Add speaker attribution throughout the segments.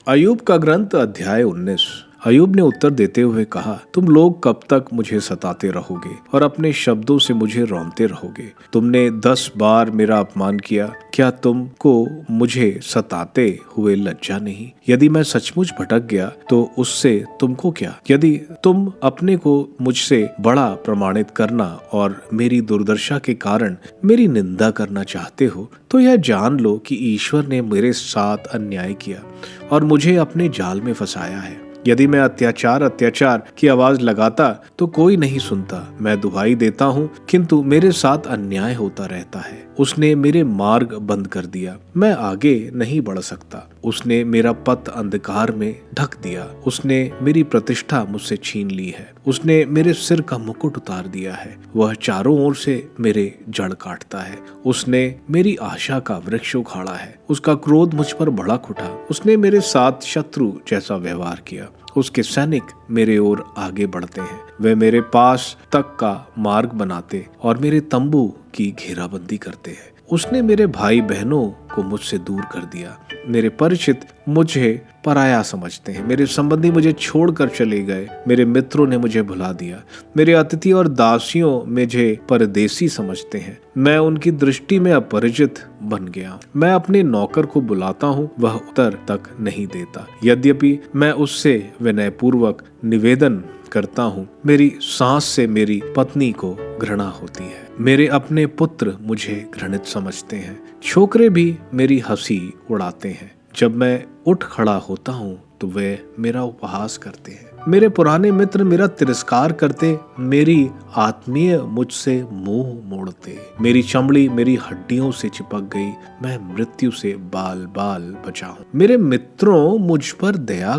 Speaker 1: अय्यूब का ग्रंथ अध्याय 19। अय्यूब ने उत्तर देते हुए कहा, तुम लोग कब तक मुझे सताते रहोगे और अपने शब्दों से मुझे रौंदते रहोगे? तुमने 10 बार मेरा अपमान किया, क्या तुमको मुझे सताते हुए लज्जा नहीं? यदि मैं सचमुच भटक गया तो उससे तुमको क्या? यदि तुम अपने को मुझसे बड़ा प्रमाणित करना और मेरी दुर्दशा के कारण मेरी निंदा करना चाहते हो, तो यह जान लो कि ईश्वर ने मेरे साथ अन्याय किया और मुझे अपने जाल में फंसाया है। यदि मैं अत्याचार की आवाज लगाता तो कोई नहीं सुनता। मैं दुहाई देता हूँ किंतु मेरे साथ अन्याय होता रहता है। उसने मेरे मार्ग बंद कर दिया, मैं आगे नहीं बढ़ सकता। उसने मेरा पथ अंधकार में ढक दिया। उसने मेरी प्रतिष्ठा मुझसे छीन ली है। उसने मेरे सिर का मुकुट उतार दिया है। वह चारों ओर से मेरे जड़ काटता है। उसने मेरी आशा का वृक्ष उखाड़ा है। उसका क्रोध मुझ पर भड़क उठा। उसने मेरे साथ शत्रु जैसा व्यवहार किया। उसके सैनिक मेरे ओर आगे बढ़ते हैं। वे मेरे पास तक का मार्ग बनाते और मेरे तंबू की घेराबंदी करते हैं। उसने मेरे भाई बहनों को मुझसे दूर कर दिया। मेरे परिचित मुझे पराया समझते हैं। मेरे संबंधी मुझे छोड़कर चले गए। मेरे मित्रों ने मुझे भुला दिया। मेरे अतिथि और दासियों मुझे परदेसी समझते हैं। मैं उनकी दृष्टि में अपरिचित बन गया। मैं अपने नौकर को बुलाता हूँ, वह उत्तर तक नहीं देता। यद्यपि मैं उससे विनयपूर्वक निवेदन करता हूँ, मेरी सास से मेरी पत्नी को घृणा होती है। मेरे अपने पुत्र मुझे घृणित समझते हैं। छोकरे भी मेरी हंसी उड़ाते हैं। जब मैं उठ खड़ा होता हूँ तो वे मेरा उपहास करते हैं। मेरे पुराने मित्र मेरा तिरस्कार करते, मेरी आत्मीय मुझसे मुंह मोड़ते। मेरी चमड़ी मेरी हड्डियों से चिपक गई, मैं मृत्यु से बाल बाल बचा हूँ। मेरे मित्रों, मुझ पर दया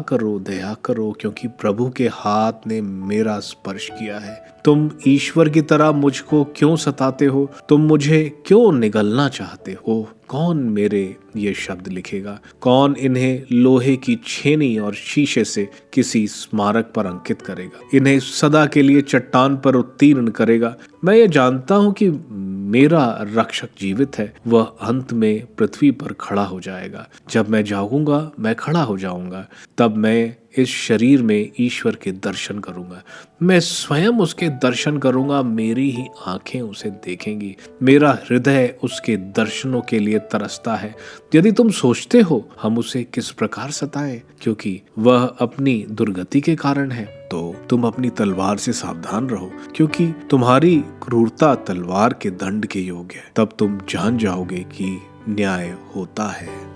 Speaker 1: करो, क्योंकि प्रभु के हाथ ने मेरा स्पर्श किया है। तुम ईश्वर की तरह मुझको क्यों सताते हो? तुम मुझे क्यों निगलना चाहते हो? कौन मेरे ये शब्द लिखेगा? कौन इन्हें लोहे की छेनी और शीशे से किसी स्मारक पर अंकित करेगा? इन्हें सदा के लिए चट्टान पर उत्तीर्ण करेगा? मैं ये जानता हूँ कि मेरा रक्षक जीवित है। वह अंत में पृथ्वी पर खड़ा हो जाएगा। जब मैं जागूंगा, मैं खड़ा हो जाऊंगा। तब मैं इस शरीर में ईश्वर के दर्शन करूंगा। मैं स्वयं उसके दर्शन करूंगा। मेरी ही आंखें उसे देखेंगी। मेरा हृदय उसके दर्शनों के लिए तरसता है। यदि तुम सोचते हो हम उसे किस प्रकार सताएं, क्योंकि वह अपनी दुर्गति के कारण है, तो तुम अपनी तलवार से सावधान रहो, क्योंकि तुम्हारी क्रूरता तलवार के दंड के योग्य है। तब तुम जान जाओगे कि न्याय होता है।